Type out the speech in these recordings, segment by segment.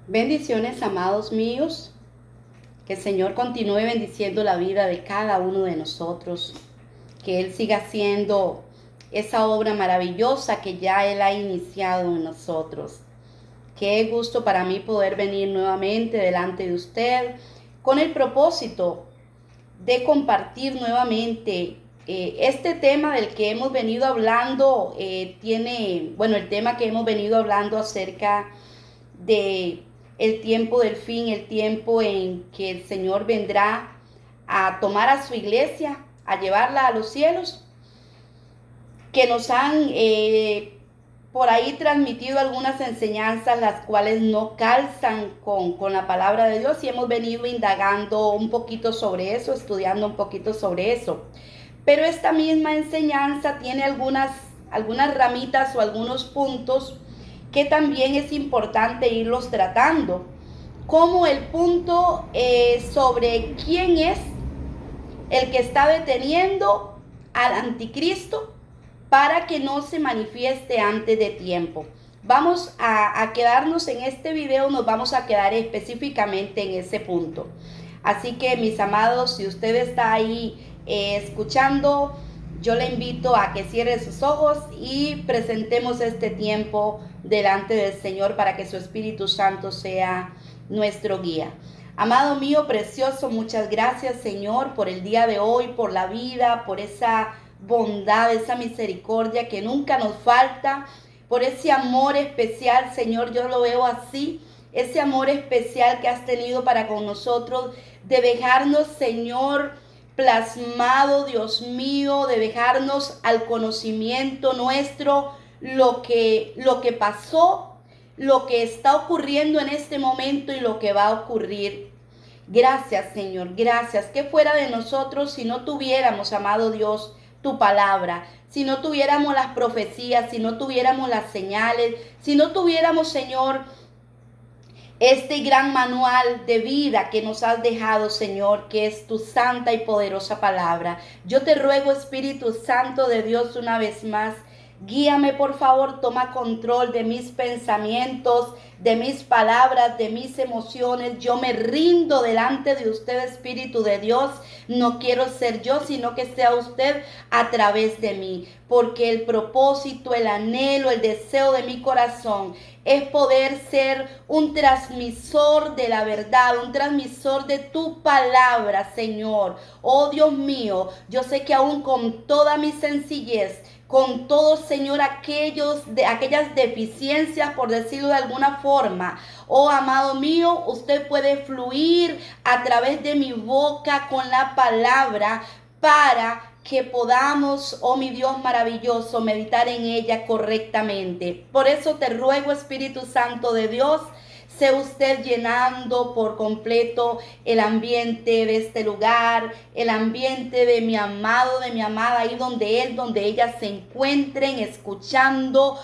Bendiciones, amados míos. Que el Señor continúe bendiciendo la vida de cada uno de nosotros. Que Él siga haciendo esa obra maravillosa que ya Él ha iniciado en nosotros. Qué gusto para mí poder venir nuevamente delante de usted con el propósito de compartir nuevamente este tema del que hemos venido hablando. El tema que hemos venido hablando acerca de el tiempo del fin, el tiempo en que el Señor vendrá a tomar a su iglesia, a llevarla a los cielos, que nos han por ahí transmitido algunas enseñanzas las cuales no calzan con la palabra de Dios, y hemos venido indagando un poquito sobre eso, estudiando un poquito sobre eso. Pero esta misma enseñanza tiene algunas ramitas o algunos puntos que también es importante irlos tratando, como el punto sobre quién es el que está deteniendo al anticristo para que no se manifieste antes de tiempo. Vamos a quedarnos en este video, nos vamos a quedar específicamente en ese punto. Así que, mis amados, si usted está ahí escuchando, yo le invito a que cierre sus ojos y presentemos este tiempo delante del Señor para que su Espíritu Santo sea nuestro guía. Amado mío precioso, muchas gracias, Señor, por el día de hoy, por la vida, por esa bondad, esa misericordia que nunca nos falta, por ese amor especial, Señor, yo lo veo así, ese amor especial que has tenido para con nosotros, de dejarnos, Señor, plasmado, Dios mío, de dejarnos al conocimiento nuestro lo que pasó, lo que está ocurriendo en este momento y lo que va a ocurrir. Gracias, Señor, gracias. ¿Qué fuera de nosotros si no tuviéramos, amado Dios, tu palabra? Si no tuviéramos las profecías, si no tuviéramos las señales, si no tuviéramos, Señor, este gran manual de vida que nos has dejado, Señor, que es tu santa y poderosa palabra. Yo te ruego, Espíritu Santo de Dios, una vez más, guíame, por favor, toma control de mis pensamientos, de mis palabras, de mis emociones. Yo me rindo delante de usted, Espíritu de Dios. No quiero ser yo, sino que sea usted a través de mí, porque el propósito, el anhelo, el deseo de mi corazón es poder ser un transmisor de la verdad, un transmisor de tu palabra, Señor. Oh Dios mío, yo sé que aún con toda mi sencillez, con todo, Señor, aquellas deficiencias, por decirlo de alguna forma, oh amado mío, usted puede fluir a través de mi boca con la palabra para que podamos, oh mi Dios maravilloso, meditar en ella correctamente. Por eso te ruego, Espíritu Santo de Dios, sea usted llenando por completo el ambiente de este lugar, el ambiente de mi amado, de mi amada, ahí donde ellas se encuentren, escuchando,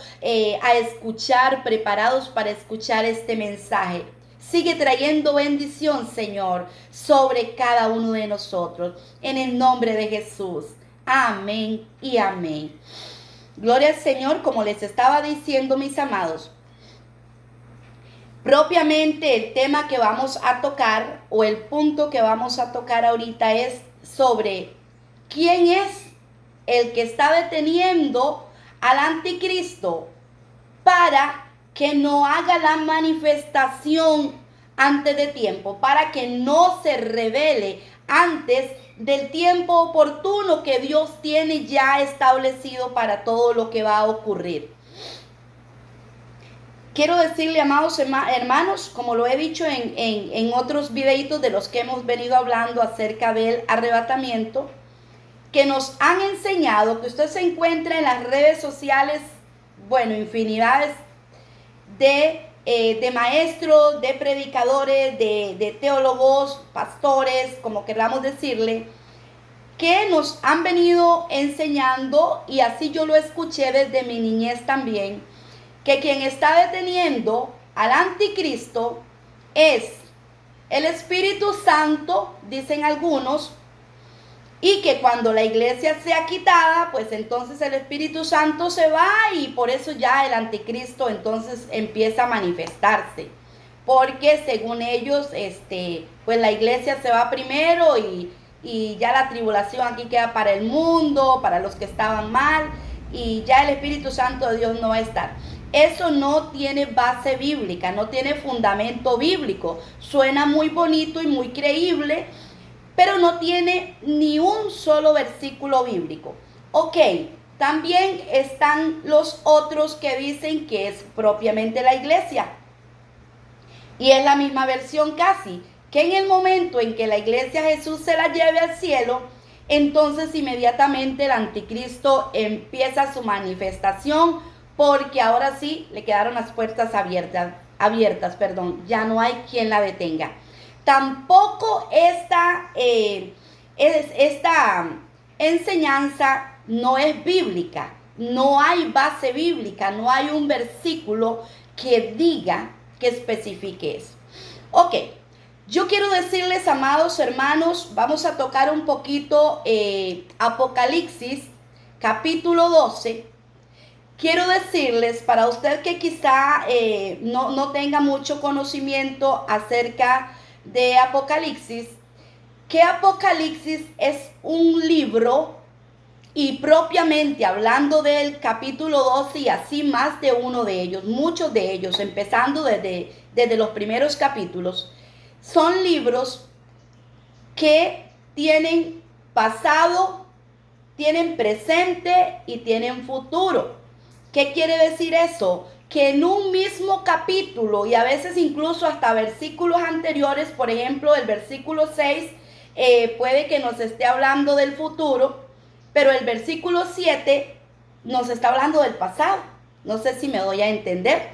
a escuchar, preparados para escuchar este mensaje. Sigue trayendo bendición, Señor, sobre cada uno de nosotros. En el nombre de Jesús. Amén y amén. Gloria al Señor, como les estaba diciendo, mis amados. Propiamente el tema que vamos a tocar, o el punto que vamos a tocar ahorita, es sobre quién es el que está deteniendo al anticristo para que no haga la manifestación antes de tiempo, para que no se revele antes del tiempo oportuno que Dios tiene ya establecido para todo lo que va a ocurrir. Quiero decirle, amados hermanos, como lo he dicho en otros videitos de los que hemos venido hablando acerca del arrebatamiento, que nos han enseñado, que usted se encuentra en las redes sociales, bueno, infinidades de maestros, de predicadores, de teólogos, pastores, como queramos decirle, que nos han venido enseñando, y así yo lo escuché desde mi niñez también, que quien está deteniendo al anticristo es el Espíritu Santo, dicen algunos, y que cuando la iglesia sea quitada, pues entonces el Espíritu Santo se va y por eso ya el anticristo entonces empieza a manifestarse. porque según ellos, pues la iglesia se va primero y ya la tribulación aquí queda para el mundo, para los que estaban mal, y ya el Espíritu Santo de Dios no va a estar. Eso no tiene base bíblica, no tiene fundamento bíblico. Suena muy bonito y muy creíble, pero no tiene ni un solo versículo bíblico. Ok, también están los otros que dicen que es propiamente la iglesia. Y es la misma versión casi, que en el momento en que la iglesia Jesús se la lleve al cielo, entonces inmediatamente el anticristo empieza su manifestación, porque ahora sí le quedaron las puertas abiertas, ya no hay quien la detenga. Tampoco esta enseñanza no es bíblica, no hay base bíblica, no hay un versículo que diga, que especifique eso. Ok, yo quiero decirles, amados hermanos, vamos a tocar un poquito Apocalipsis, capítulo 12. Quiero decirles, para usted que quizá no tenga mucho conocimiento acerca de Apocalipsis, que Apocalipsis es un libro, y propiamente hablando del capítulo 12 y así más de uno de ellos, muchos de ellos, empezando desde los primeros capítulos, son libros que tienen pasado, tienen presente y tienen futuro. ¿Qué quiere decir eso? Que en un mismo capítulo y a veces incluso hasta versículos anteriores, por ejemplo el versículo 6, puede que nos esté hablando del futuro, pero el versículo 7 nos está hablando del pasado. No sé si me doy a entender.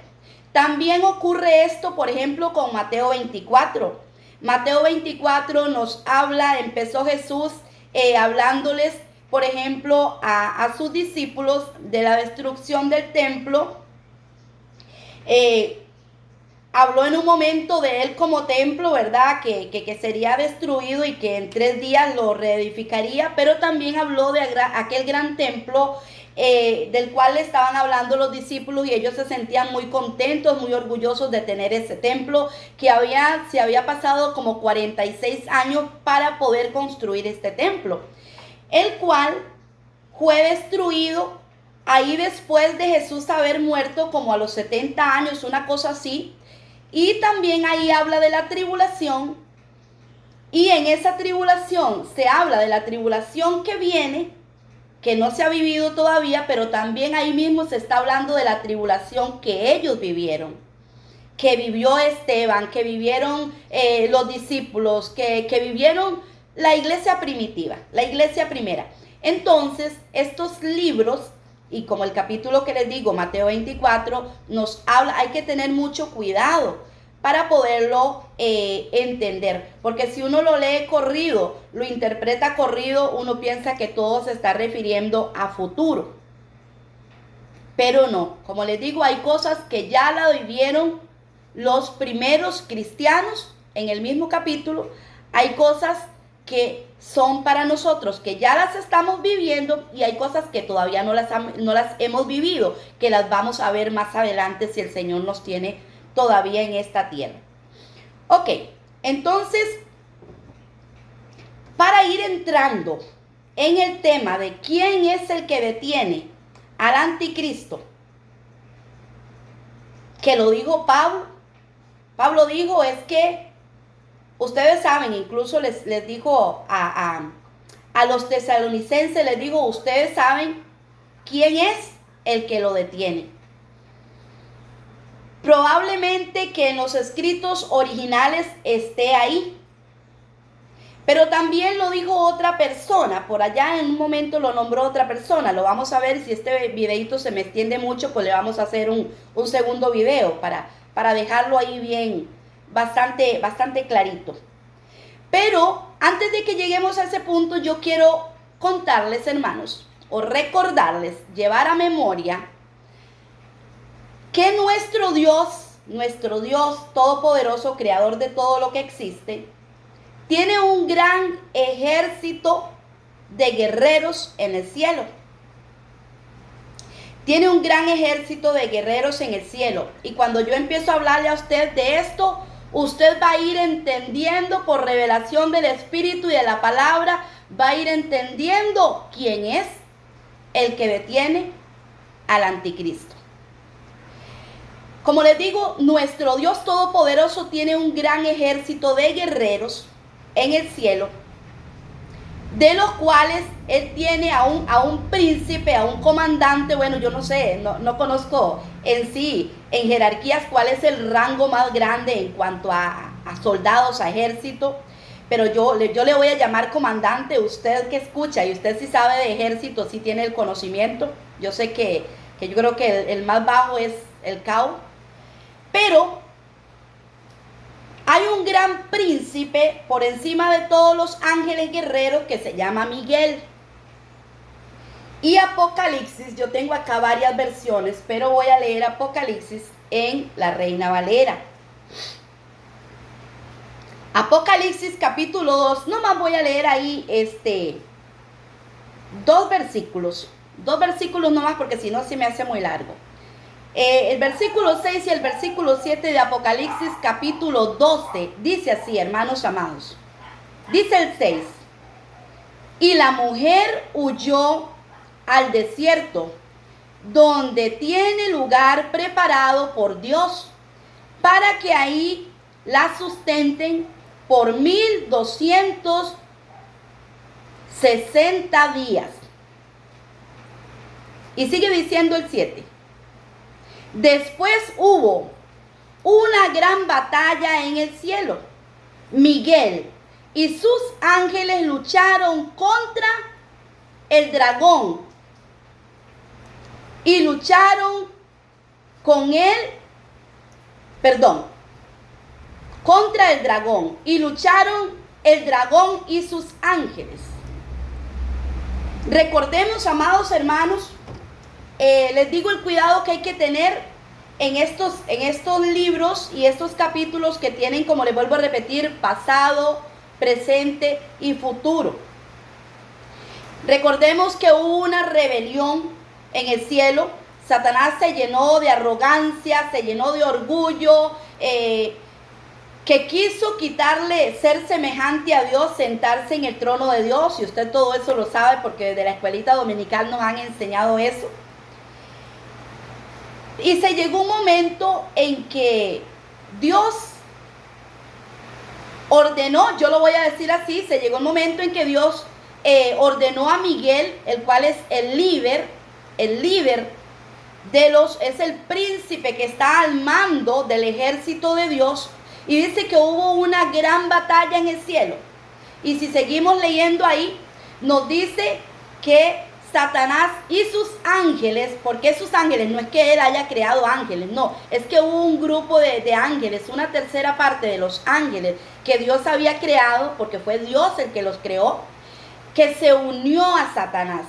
También ocurre esto, por ejemplo, con Mateo 24. Mateo 24 nos habla, empezó Jesús hablándoles, por ejemplo, a sus discípulos de la destrucción del templo. Habló en un momento de él como templo, ¿verdad? Que sería destruido y que en 3 días lo reedificaría, pero también habló de aquel gran templo del cual le estaban hablando los discípulos y ellos se sentían muy contentos, muy orgullosos de tener ese templo que se había pasado como 46 años para poder construir este templo, el cual fue destruido ahí después de Jesús haber muerto como a los 70 años, una cosa así. Y también ahí habla de la tribulación, y en esa tribulación se habla de la tribulación que viene, que no se ha vivido todavía, pero también ahí mismo se está hablando de la tribulación que ellos vivieron, que vivió Esteban, que vivieron los discípulos, que vivieron la iglesia primitiva, la iglesia primera. Entonces, estos libros, y como el capítulo que les digo, Mateo 24, nos habla, hay que tener mucho cuidado para poderlo entender. Porque si uno lo lee corrido, lo interpreta corrido, uno piensa que todo se está refiriendo a futuro. Pero no, como les digo, hay cosas que ya la vivieron los primeros cristianos en el mismo capítulo. Hay cosas que son para nosotros, que ya las estamos viviendo, y hay cosas que todavía no las hemos vivido, que las vamos a ver más adelante si el Señor nos tiene todavía en esta tierra. Ok, entonces, para ir entrando en el tema de quién es el que detiene al anticristo, que lo dijo Pablo dijo, es que ustedes saben, incluso les dijo a los tesalonicenses, les dijo, ustedes saben quién es el que lo detiene. Probablemente que en los escritos originales esté ahí, pero también lo dijo otra persona, por allá en un momento lo nombró otra persona. Lo vamos a ver, si este videito se me extiende mucho, pues le vamos a hacer un segundo video para dejarlo ahí bien, bastante clarito. Pero antes de que lleguemos a ese punto, yo quiero contarles, hermanos, o recordarles, llevar a memoria, que nuestro Dios todopoderoso, creador de todo lo que existe, tiene un gran ejército de guerreros en el cielo. Tiene un gran ejército de guerreros en el cielo. Y cuando yo empiezo a hablarle a usted de esto, usted va a ir entendiendo por revelación del Espíritu y de la palabra, va a ir entendiendo quién es el que detiene al anticristo. Como les digo, nuestro Dios Todopoderoso tiene un gran ejército de guerreros en el cielo, de los cuales Él tiene a un príncipe, a un comandante. Bueno, yo no sé, no conozco en sí, en jerarquías, cuál es el rango más grande en cuanto a soldados, a ejército, pero yo le voy a llamar comandante. Usted que escucha y usted sí sabe de ejército, sí tiene el conocimiento. Yo sé que yo creo que el más bajo es el cabo, pero hay un gran príncipe por encima de todos los ángeles guerreros que se llama Miguel. Y Apocalipsis, yo tengo acá varias versiones, pero voy a leer Apocalipsis en la Reina Valera. Apocalipsis capítulo 2, nomás voy a leer ahí dos versículos nomás, porque si no se me hace muy largo. El versículo 6 y el versículo 7 de Apocalipsis capítulo 12 dice así, hermanos amados. Dice el 6: y la mujer huyó al desierto, donde tiene lugar preparado por Dios, para que ahí la sustenten por 1260 días. Y sigue diciendo el 7: después hubo una gran batalla en el cielo. Miguel y sus ángeles lucharon contra el dragón y lucharon contra el dragón, y lucharon el dragón y sus ángeles. Recordemos, amados hermanos, les digo el cuidado que hay que tener en estos libros y estos capítulos que tienen, como les vuelvo a repetir, pasado, presente y futuro. Recordemos que hubo una rebelión en el cielo. Satanás se llenó de arrogancia, se llenó de orgullo, que quiso quitarle ser semejante a Dios, sentarse en el trono de Dios. Y usted todo eso lo sabe porque desde la escuelita dominical nos han enseñado eso. Y se llegó un momento en que Dios ordenó, yo lo voy a decir así, se llegó un momento en que Dios ordenó a Miguel, el cual es el líder es el príncipe que está al mando del ejército de Dios, y dice que hubo una gran batalla en el cielo. Y si seguimos leyendo ahí, nos dice que Satanás y sus ángeles, porque sus ángeles no es que él haya creado ángeles, no, es que hubo un grupo de ángeles, una tercera parte de los ángeles que Dios había creado, porque fue Dios el que los creó, que se unió a Satanás,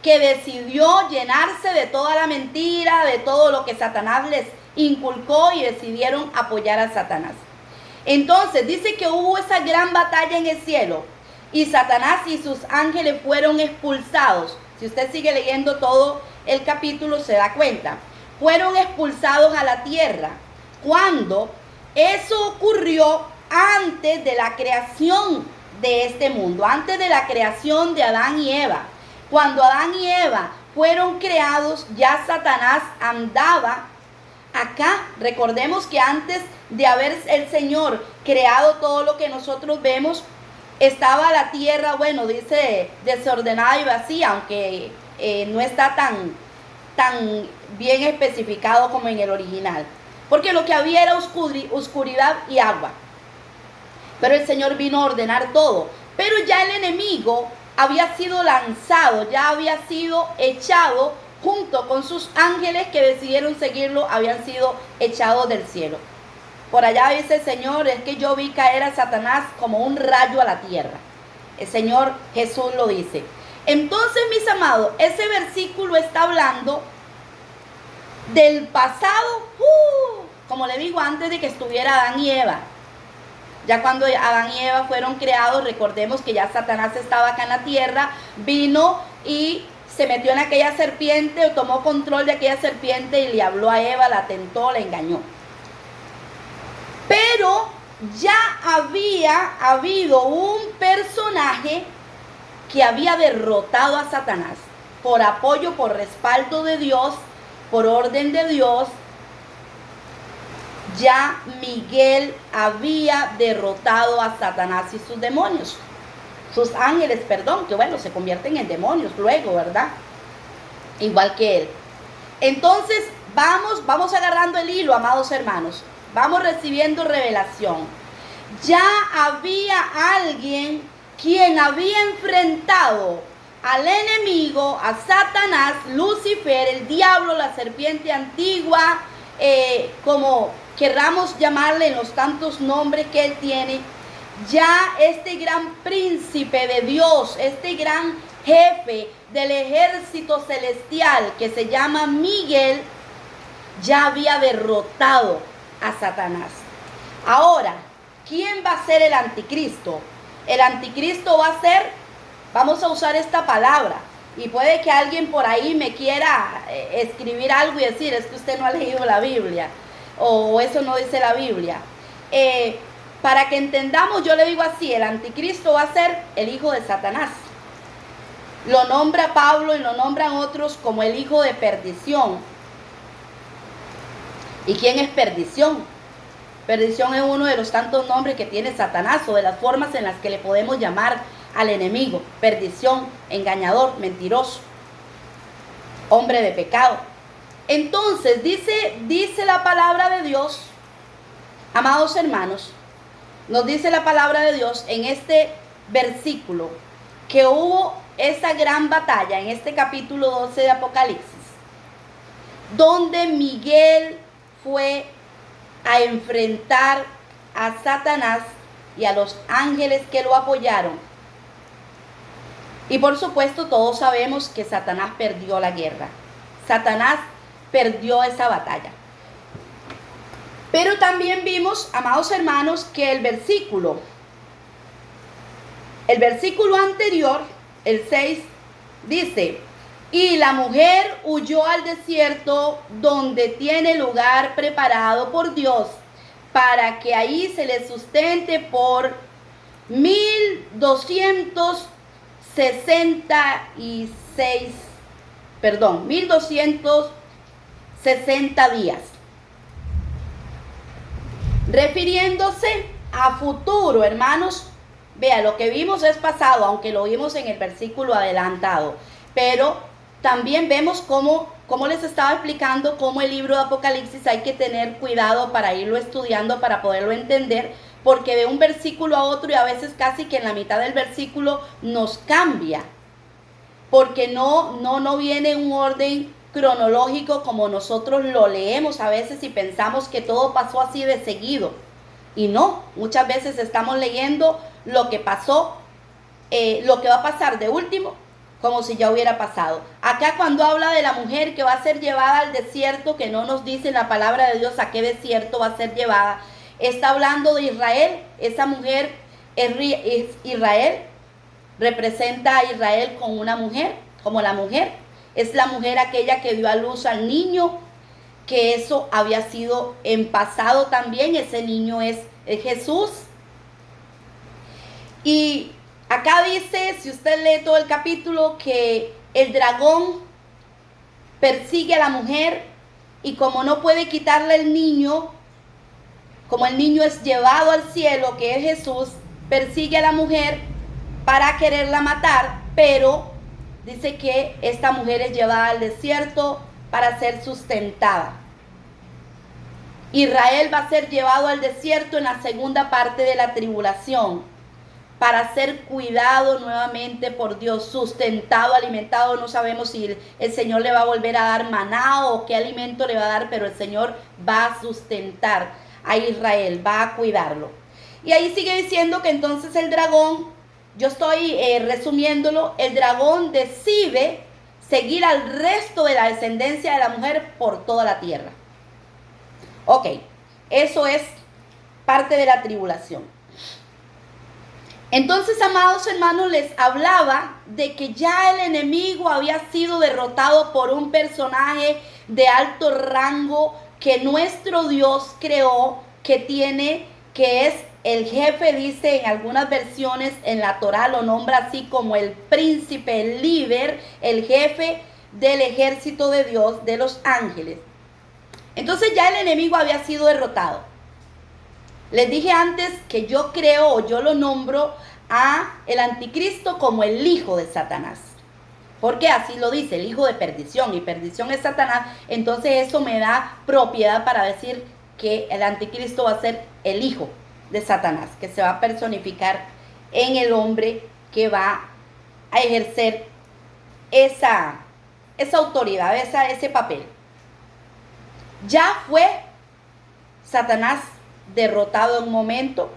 que decidió llenarse de toda la mentira, de todo lo que Satanás les inculcó, y decidieron apoyar a Satanás. Entonces dice que hubo esa gran batalla en el cielo y Satanás y sus ángeles fueron expulsados. Si usted sigue leyendo todo el capítulo se da cuenta. Fueron expulsados a la tierra. Cuando eso ocurrió antes de la creación de este mundo, antes de la creación de Adán y Eva. Cuando Adán y Eva fueron creados, ya Satanás andaba acá. Recordemos que antes de haber el Señor creado todo lo que nosotros vemos, estaba la tierra, bueno, dice desordenada y vacía, aunque no está tan bien especificado como en el original, porque lo que había era oscuridad y agua. Pero el Señor vino a ordenar todo. Pero ya el enemigo había sido lanzado, ya había sido echado junto con sus ángeles que decidieron seguirlo, habían sido echados del cielo. Por allá dice el Señor, es que yo vi caer a Satanás como un rayo a la tierra. El Señor Jesús lo dice. Entonces, mis amados, ese versículo está hablando del pasado, como le digo, antes de que estuviera Adán y Eva. Ya cuando Adán y Eva fueron creados, recordemos que ya Satanás estaba acá en la tierra, vino y se metió en aquella serpiente o tomó control de aquella serpiente y le habló a Eva, la tentó, la engañó. Pero ya había habido un personaje que había derrotado a Satanás por apoyo, por respaldo de Dios, por orden de Dios. Ya Miguel había derrotado a Satanás y sus demonios, sus ángeles, perdón, que bueno, se convierten en demonios luego, ¿verdad? Igual que él. Entonces, vamos agarrando el hilo, amados hermanos. Vamos recibiendo revelación. Ya había alguien quien había enfrentado al enemigo, a Satanás, Lucifer, el diablo, la serpiente antigua, como querramos llamarle en los tantos nombres que él tiene. Ya este gran príncipe de Dios, este gran jefe del ejército celestial que se llama Miguel, ya había derrotado a Satanás. Ahora, ¿quién va a ser el anticristo? El anticristo va a ser, vamos a usar esta palabra, y puede que alguien por ahí me quiera escribir algo y decir, es que usted no ha leído la Biblia, o eso no dice la Biblia. Para que entendamos, yo le digo así, el anticristo va a ser el hijo de Satanás. Lo nombra Pablo y lo nombran otros como el hijo de perdición. ¿Y quién es perdición? Perdición es uno de los tantos nombres que tiene Satanás, o de las formas en las que le podemos llamar al enemigo. Perdición, engañador, mentiroso, hombre de pecado. Entonces dice la palabra de Dios, amados hermanos, nos dice la palabra de Dios en este versículo que hubo esa gran batalla en este capítulo 12 de Apocalipsis, donde Miguel fue a enfrentar a Satanás y a los ángeles que lo apoyaron. Y por supuesto todos sabemos que Satanás perdió la guerra. Satanás perdió esa batalla. Pero también vimos, amados hermanos, que el versículo anterior, el 6, dice: y la mujer huyó al desierto, donde tiene lugar preparado por Dios, para que ahí se le sustente por 1260 días. Refiriéndose a futuro, hermanos. Vea, lo que vimos es pasado, aunque lo vimos en el versículo adelantado. Pero también vemos cómo les estaba explicando, cómo el libro de Apocalipsis hay que tener cuidado para irlo estudiando, para poderlo entender, porque de un versículo a otro y a veces casi que en la mitad del versículo nos cambia, porque no viene un orden cronológico como nosotros lo leemos a veces y pensamos que todo pasó así de seguido. Y no, muchas veces estamos leyendo lo que pasó, lo que va a pasar de último, como si ya hubiera pasado. Acá cuando habla de la mujer que va a ser llevada al desierto, que no nos dice en la palabra de Dios a qué desierto va a ser llevada, está hablando de Israel. Esa mujer es Israel, representa a Israel con una mujer, como la mujer. Es la mujer aquella que dio a luz al niño, que eso había sido en pasado también. Ese niño es Jesús. Y acá dice, si usted lee todo el capítulo, que el dragón persigue a la mujer y como no puede quitarle el niño, como el niño es llevado al cielo, que es Jesús, persigue a la mujer para quererla matar, pero dice que esta mujer es llevada al desierto para ser sustentada. Israel va a ser llevado al desierto en la segunda parte de la tribulación para ser cuidado nuevamente por Dios, sustentado, alimentado. No sabemos si el Señor le va a volver a dar maná o qué alimento le va a dar, pero el Señor va a sustentar a Israel, va a cuidarlo. Y ahí sigue diciendo que entonces el dragón, yo estoy resumiéndolo, el dragón decide seguir al resto de la descendencia de la mujer por toda la tierra. Ok, eso es parte de la tribulación. Entonces, amados hermanos, les hablaba de que ya el enemigo había sido derrotado por un personaje de alto rango que nuestro Dios creó, que es el jefe, dice en algunas versiones en la Torá, lo nombra así como el príncipe, el líder, el jefe del ejército de Dios, de los ángeles. Entonces ya el enemigo había sido derrotado. Les dije antes que yo creo o yo lo nombro a el anticristo como el hijo de Satanás. Porque así lo dice, el hijo de perdición, y perdición es Satanás. Entonces eso me da propiedad para decir que el anticristo va a ser el hijo de Satanás, que se va a personificar en el hombre que va a ejercer esa autoridad, ese papel. Ya fue Satanás derrotado en un momento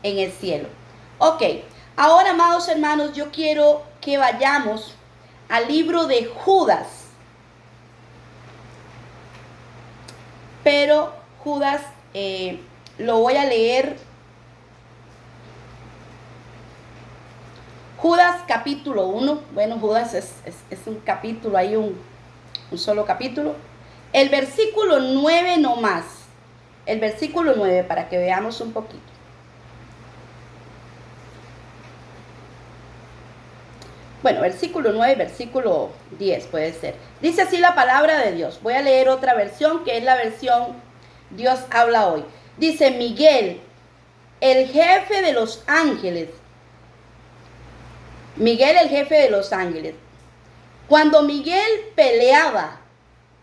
en el cielo. Ok, ahora, amados hermanos, yo quiero que vayamos al libro de Judas. Pero Judas lo voy a leer. Judas capítulo 1. Bueno, Judas es un capítulo, hay un solo capítulo. El versículo 9 nomás. El versículo 9 para que veamos un poquito. Bueno, versículo 9, versículo 10 puede ser. Dice así la palabra de Dios. Voy a leer otra versión que es la versión Dios habla hoy. Dice Miguel, el jefe de los ángeles. Miguel, el jefe de los ángeles. Cuando Miguel peleaba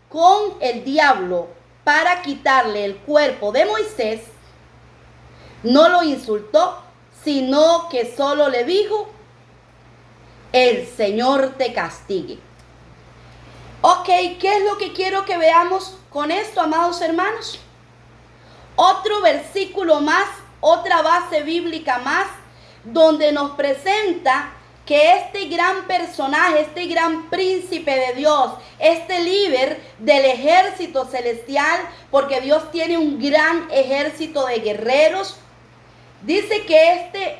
con el diablo para quitarle el cuerpo de Moisés, no lo insultó, sino que solo le dijo: el Señor te castigue. Ok, ¿qué es lo que quiero que veamos con esto, amados hermanos? Otro versículo más, otra base bíblica más, donde nos presenta que este gran personaje, este gran príncipe de Dios, este líder del ejército celestial, porque Dios tiene un gran ejército de guerreros, dice que este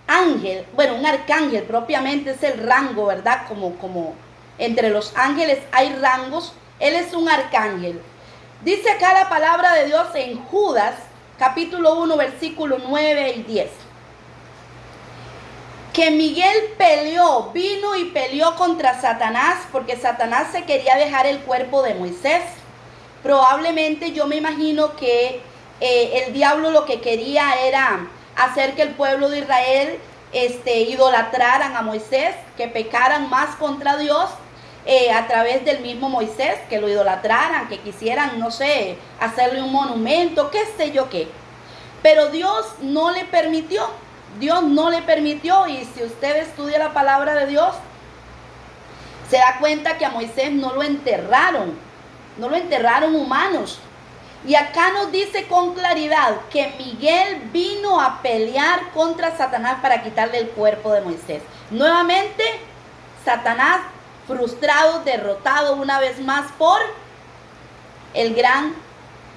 ángel, bueno, un arcángel propiamente es el rango, ¿verdad? Como entre los ángeles hay rangos, él es un arcángel. Dice acá la palabra de Dios en Judas, capítulo 1, versículo 9 y 10. Que Miguel vino y peleó contra Satanás, porque Satanás se quería dejar el cuerpo de Moisés. Probablemente yo me imagino que el diablo lo que quería era hacer que el pueblo de Israel idolatraran a Moisés, que pecaran más contra Dios a través del mismo Moisés, que lo idolatraran, que quisieran, no sé, hacerle un monumento, qué sé yo qué. Pero Dios no le permitió. Dios no le permitió, y si usted estudia la palabra de Dios, se da cuenta que a Moisés no lo enterraron humanos. Y acá nos dice con claridad que Miguel vino a pelear contra Satanás para quitarle el cuerpo de Moisés. Nuevamente, Satanás frustrado, derrotado una vez más por el gran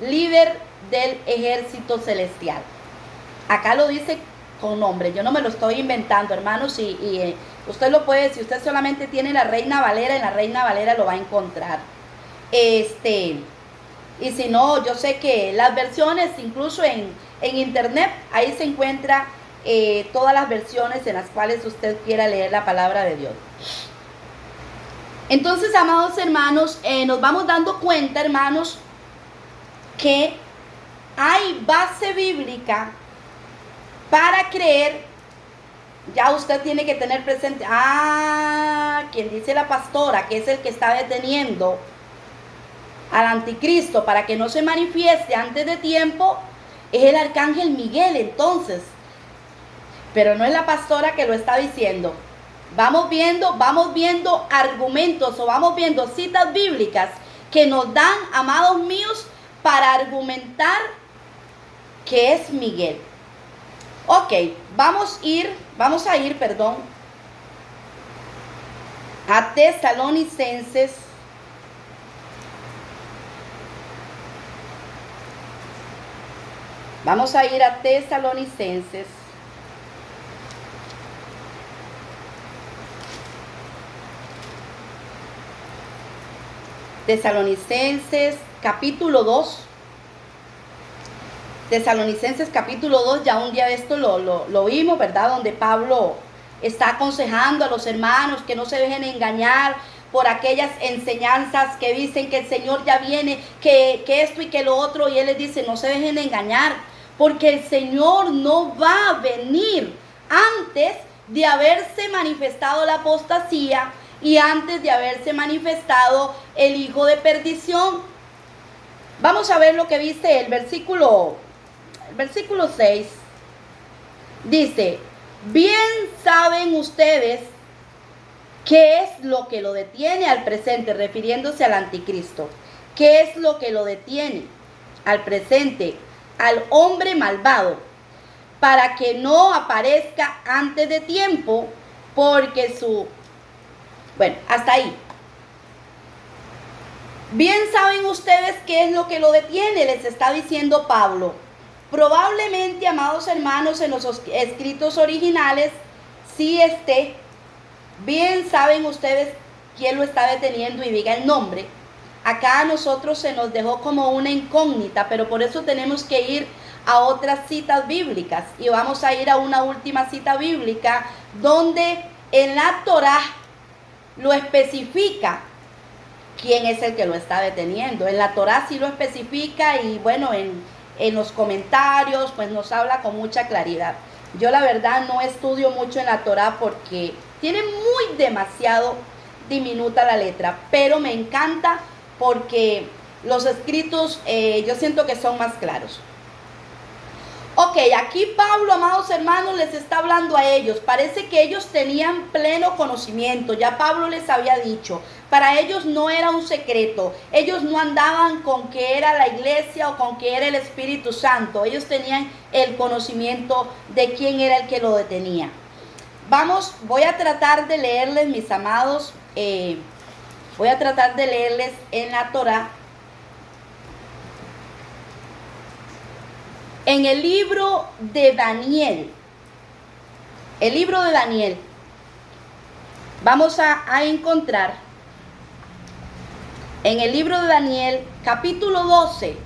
líder del ejército celestial. Acá lo dice con nombre, yo no me lo estoy inventando, hermanos, y usted lo puede, si usted solamente tiene la Reina Valera, en la Reina Valera lo va a encontrar. Y si no, yo sé que las versiones, incluso en internet, ahí se encuentra todas las versiones en las cuales usted quiera leer la palabra de Dios. Entonces, amados hermanos, nos vamos dando cuenta, hermanos, que hay base bíblica para creer. Ya usted tiene que tener presente, quien dice la pastora, que es el que está deteniendo al anticristo para que no se manifieste antes de tiempo, es el arcángel Miguel, entonces. Pero no es la pastora que lo está diciendo. Vamos viendo argumentos, o vamos viendo citas bíblicas que nos dan, amados míos, para argumentar que es Miguel. Ok, vamos a ir, a Tesalonicenses. Vamos a ir a Tesalonicenses. Tesalonicenses capítulo 2. Tesalonicenses capítulo 2, ya un día de esto lo vimos, ¿verdad? Donde Pablo está aconsejando a los hermanos que no se dejen engañar por aquellas enseñanzas que dicen que el Señor ya viene, que esto y que lo otro, y él les dice, no se dejen engañar, porque el Señor no va a venir antes de haberse manifestado la apostasía y antes de haberse manifestado el hijo de perdición. Vamos a ver lo que dice el versículo 6. Dice, bien saben ustedes qué es lo que lo detiene al presente, refiriéndose al anticristo. ¿Qué es lo que lo detiene al presente? Al hombre malvado, para que no aparezca antes de tiempo, porque Bueno, hasta ahí. Bien saben ustedes qué es lo que lo detiene, les está diciendo Pablo. Probablemente, amados hermanos, en los escritos originales, sí esté, bien saben ustedes quién lo está deteniendo y diga el nombre. Acá a nosotros se nos dejó como una incógnita, pero por eso tenemos que ir a otras citas bíblicas. Y vamos a ir a una última cita bíblica donde en la Torá lo especifica quién es el que lo está deteniendo. En la Torá sí lo especifica y bueno, en los comentarios pues nos habla con mucha claridad. Yo la verdad no estudio mucho en la Torá porque tiene demasiado diminuta la letra, pero me encanta porque los escritos yo siento que son más claros. Ok, aquí Pablo, amados hermanos, les está hablando a ellos. Parece que ellos tenían pleno conocimiento. Ya Pablo les había dicho. Para ellos no era un secreto. Ellos no andaban con que era la iglesia o con que era el Espíritu Santo. Ellos tenían el conocimiento de quién era el que lo detenía. Voy a tratar de leerles, mis amados. Voy a tratar de leerles en la Torá. En el libro de Daniel, vamos a encontrar en el libro de Daniel, capítulo 12,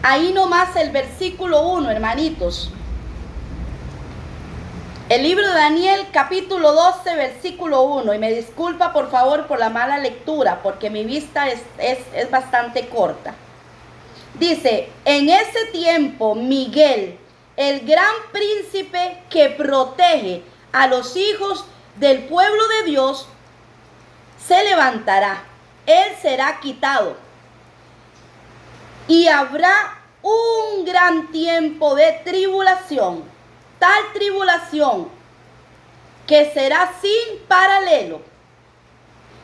ahí nomás el versículo 1, hermanitos. El libro de Daniel, capítulo 12, versículo 1, y me disculpa por favor por la mala lectura, porque mi vista es bastante corta. Dice, en ese tiempo Miguel, el gran príncipe que protege a los hijos del pueblo de Dios, se levantará. Él será quitado. Y habrá un gran tiempo de tribulación, tal tribulación que será sin paralelo,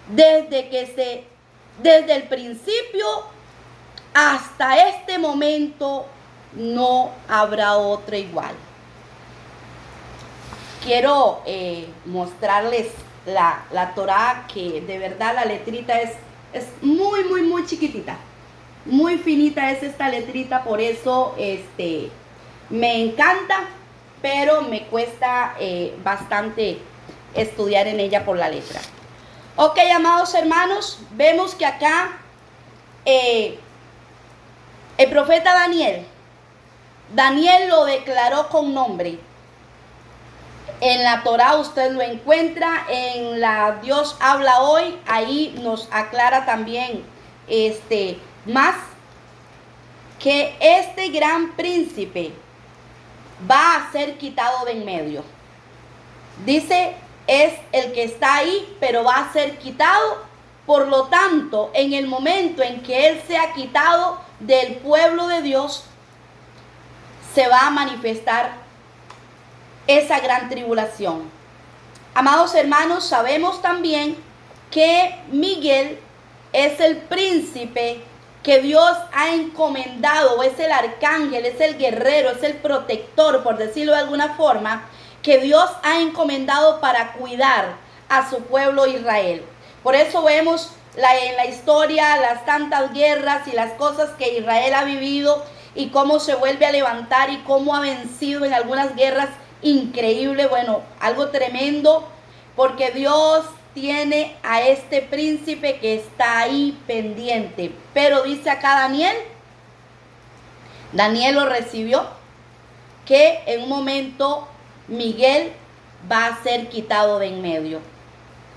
desde el principio hasta este momento no habrá otra igual. Quiero mostrarles la Torá, que de verdad la letrita es muy chiquitita. Muy finita es esta letrita, por eso me encanta, pero me cuesta bastante estudiar en ella por la letra. Ok, amados hermanos, vemos que acá el profeta Daniel lo declaró con nombre. En la Torá usted lo encuentra, en la Dios habla hoy, ahí nos aclara también más que este gran príncipe va a ser quitado de en medio. Dice, es el que está ahí, pero va a ser quitado. Por lo tanto, en el momento en que él sea quitado del pueblo de Dios, se va a manifestar esa gran tribulación. Amados hermanos, sabemos también que Miguel es el príncipe que Dios ha encomendado, es el arcángel, es el guerrero, es el protector, por decirlo de alguna forma, que Dios ha encomendado para cuidar a su pueblo Israel. Por eso vemos en la historia las tantas guerras y las cosas que Israel ha vivido y cómo se vuelve a levantar y cómo ha vencido en algunas guerras. Increíble, bueno, algo tremendo, porque Dios tiene a este príncipe que está ahí pendiente. Pero dice acá Daniel lo recibió, que en un momento Miguel va a ser quitado de en medio.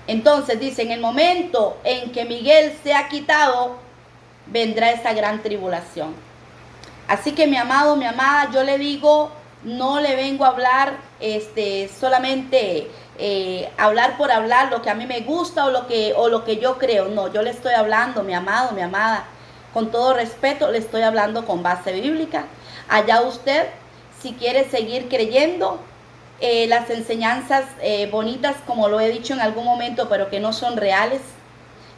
Entonces dice, en el momento en que Miguel sea quitado, vendrá esa gran tribulación. Así que mi amado, mi amada, yo le digo, no le vengo a hablar solamente hablar por hablar lo que a mí me gusta o lo que yo creo. No, yo le estoy hablando, mi amado, mi amada, con todo respeto, le estoy hablando con base bíblica. Allá usted, si quiere seguir creyendo las enseñanzas bonitas, como lo he dicho en algún momento, pero que no son reales,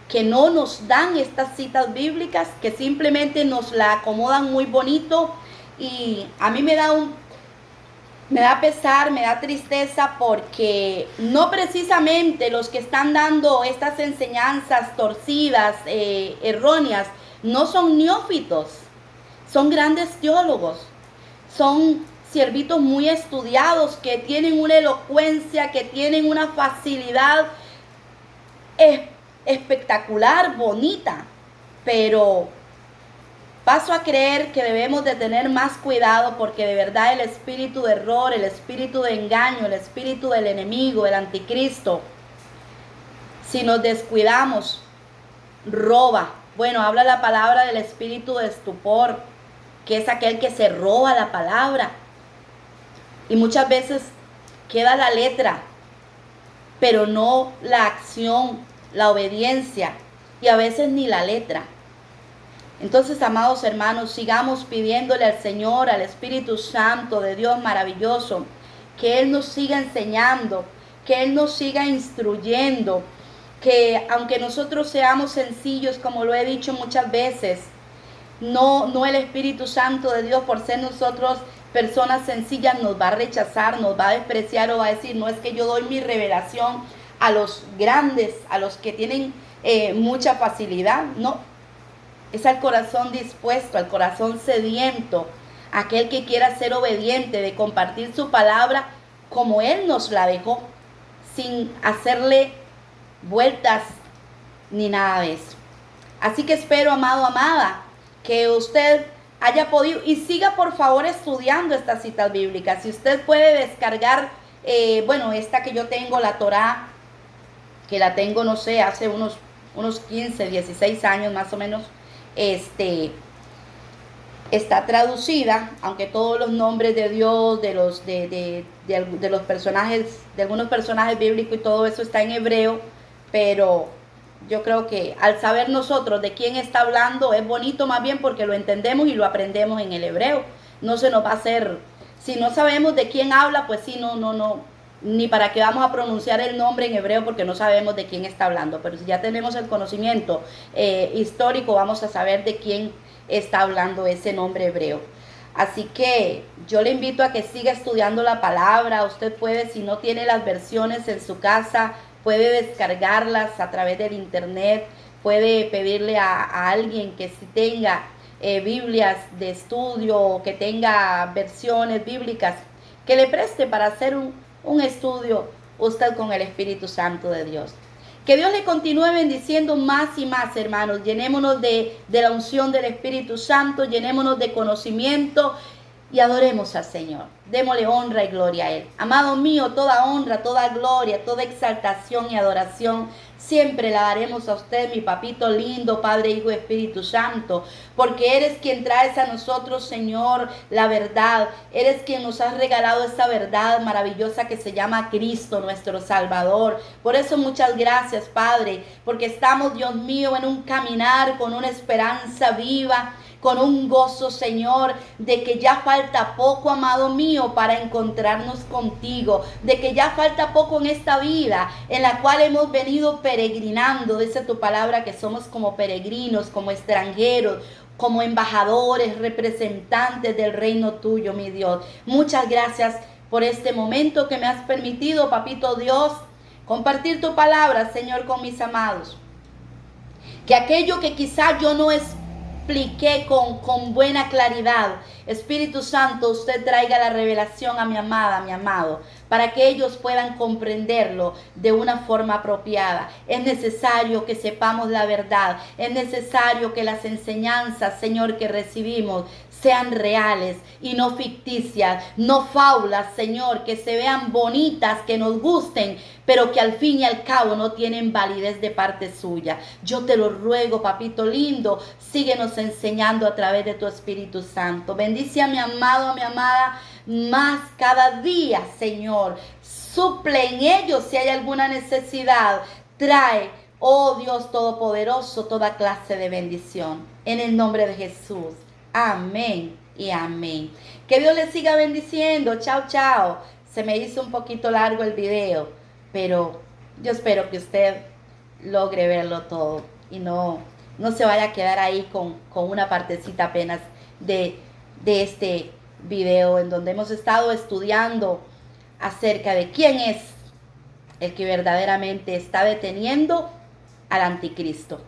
que no nos dan estas citas bíblicas, que simplemente nos la acomodan muy bonito, y a mí me da pesar, me da tristeza, porque no precisamente los que están dando estas enseñanzas torcidas, erróneas, no son neófitos, son grandes teólogos, son siervitos muy estudiados, que tienen una elocuencia, que tienen una facilidad espectacular, bonita, pero paso a creer que debemos de tener más cuidado, porque de verdad el espíritu de error, el espíritu de engaño, el espíritu del enemigo, el anticristo, si nos descuidamos, roba. Bueno, habla la palabra del espíritu de estupor, que es aquel que se roba la palabra. Y muchas veces queda la letra, pero no la acción, la obediencia, y a veces ni la letra. Entonces, amados hermanos, sigamos pidiéndole al Señor, al Espíritu Santo de Dios maravilloso, que Él nos siga enseñando, que Él nos siga instruyendo, que aunque nosotros seamos sencillos, como lo he dicho muchas veces, no el Espíritu Santo de Dios, por ser nosotros personas sencillas, nos va a rechazar, nos va a despreciar o va a decir, no, es que yo doy mi revelación a los grandes, a los que tienen mucha facilidad. No, es al corazón dispuesto, al corazón sediento, aquel que quiera ser obediente, de compartir su palabra como Él nos la dejó, sin hacerle vueltas ni nada de eso. Así que espero, amado, amada, que usted haya podido, y siga por favor estudiando estas citas bíblicas. Si usted puede descargar, esta que yo tengo, la Torá, que la tengo, no sé, hace unos 15, 16 años más o menos, está traducida, aunque todos los nombres de Dios, de los personajes, de algunos personajes bíblicos y todo eso está en hebreo, pero yo creo que al saber nosotros de quién está hablando es bonito, más bien porque lo entendemos y lo aprendemos en el hebreo. No se nos va a hacer, si no sabemos de quién habla, pues sí, no, ni para qué vamos a pronunciar el nombre en hebreo, porque no sabemos de quién está hablando. Pero si ya tenemos el conocimiento histórico, vamos a saber de quién está hablando ese nombre hebreo. Así que yo le invito a que siga estudiando la palabra. Usted puede, si no tiene las versiones en su casa, puede descargarlas a través del internet, puede pedirle a alguien que si tenga Biblias de estudio o que tenga versiones bíblicas, que le preste para hacer un estudio usted con el Espíritu Santo de Dios. Que Dios le continúe bendiciendo más y más, hermanos. Llenémonos de la unción del Espíritu Santo, llenémonos de conocimiento y adoremos al Señor. Démosle honra y gloria a Él. Amado mío, toda honra, toda gloria, toda exaltación y adoración siempre la daremos a usted, mi papito lindo, Padre, Hijo y Espíritu Santo, porque eres quien traes a nosotros, Señor, la verdad. Eres quien nos has regalado esta verdad maravillosa que se llama Cristo, nuestro Salvador. Por eso muchas gracias, Padre, porque estamos, Dios mío, en un caminar con una esperanza viva, con un gozo, Señor, de que ya falta poco, amado mío, para encontrarnos contigo, de que ya falta poco en esta vida en la cual hemos venido peregrinando. Dice tu palabra que somos como peregrinos, como extranjeros, como embajadores, representantes del reino tuyo, mi Dios. Muchas gracias por este momento que me has permitido, papito Dios, compartir tu palabra, Señor, con mis amados. Que aquello que quizás yo no expliqué con buena claridad, Espíritu Santo, usted traiga la revelación a mi amada, a mi amado, para que ellos puedan comprenderlo de una forma apropiada. Es necesario que sepamos la verdad. Es necesario que las enseñanzas, Señor, que recibimos sean reales y no ficticias, no fábulas, Señor, que se vean bonitas, que nos gusten, pero que al fin y al cabo no tienen validez de parte suya. Yo te lo ruego, papito lindo, síguenos enseñando a través de tu Espíritu Santo. Bendice a mi amado, a mi amada, más cada día, Señor. Suple en ellos si hay alguna necesidad. Trae, oh Dios Todopoderoso, toda clase de bendición. En el nombre de Jesús. Amén y amén. Que Dios les siga bendiciendo. Chao, chao. Se me hizo un poquito largo el video, pero yo espero que usted logre verlo todo y no se vaya a quedar ahí con una partecita apenas de este video en donde hemos estado estudiando acerca de quién es el que verdaderamente está deteniendo al anticristo.